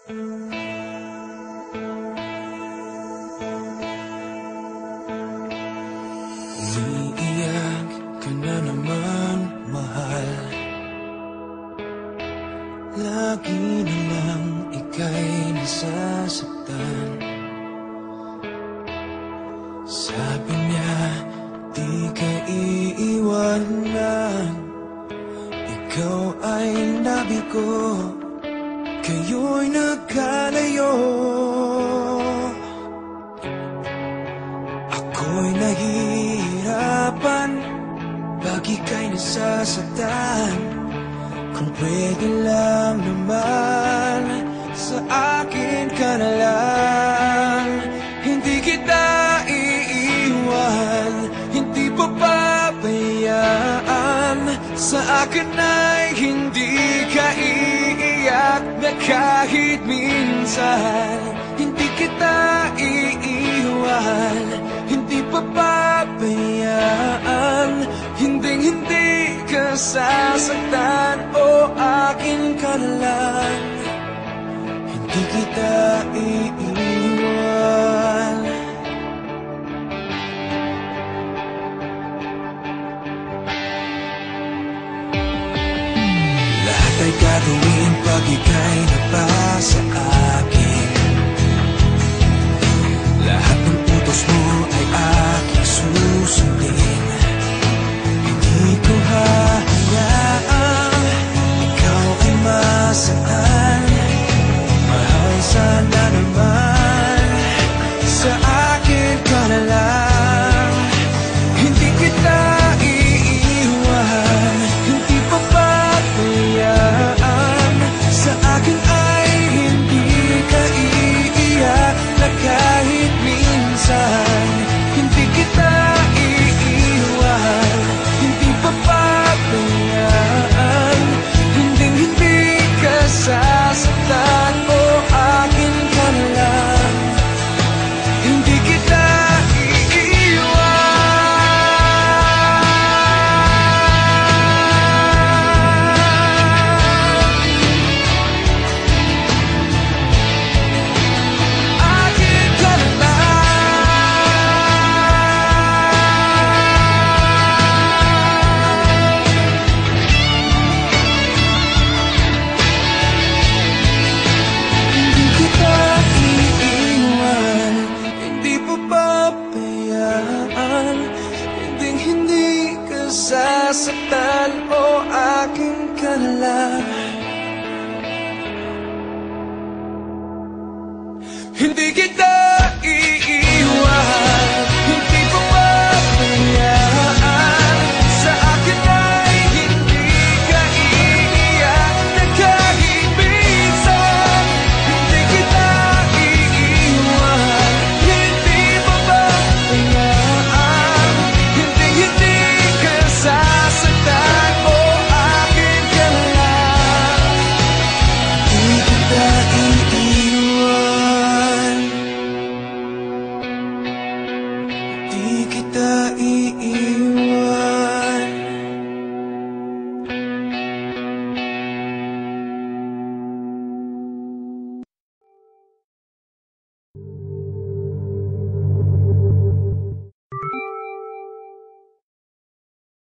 Umiiyak ka na naman, mahal. Lagi na lang ika'y nasasaktan. Sabi niya, di ka iiwanan. Ikaw ay nabigo, kayo'y nagkalayo. Ako'y nahihirapan pag ika'y nasasaktan. Kung pwede lang naman, sa akin ka na lang. Hindi kita iiwan, hindi papabayaan. Sa akin ay hindi ka iiyak na kahit minsan. Hindi kita iiwan, hindi papabayaan. Hinding-hindi ka sasaktan, o akin ka na lang. Hindi kita iiwan. Lahat ay gagawin pag ika'y nabasa akin. Lahat ng utos mo ay aking susundin. Hindi ko hahayaang ikaw ay masaktan. Mahal, sana naman sa akin ka na lang. Hindi kita iiwan, hindi papabayaan. Sa akin ay hindi ka iiyak na kahit minsan. Hindi kita iiwan, hindi papabayaan. Hinding-hindi ka sasaktan, o akin ka na lang. Hindi kita sasaktan, o akin ka na lang. Hindi kita iiwan, hindi papabayaan. Sa akin ay hindi ka iiyak na kahit minsan. Hindi kita iiwan, hindi papabayaan. Hindi ka sasaktan, o akin ka na lang. Hindi kita iiwan, hindi kita iiwan.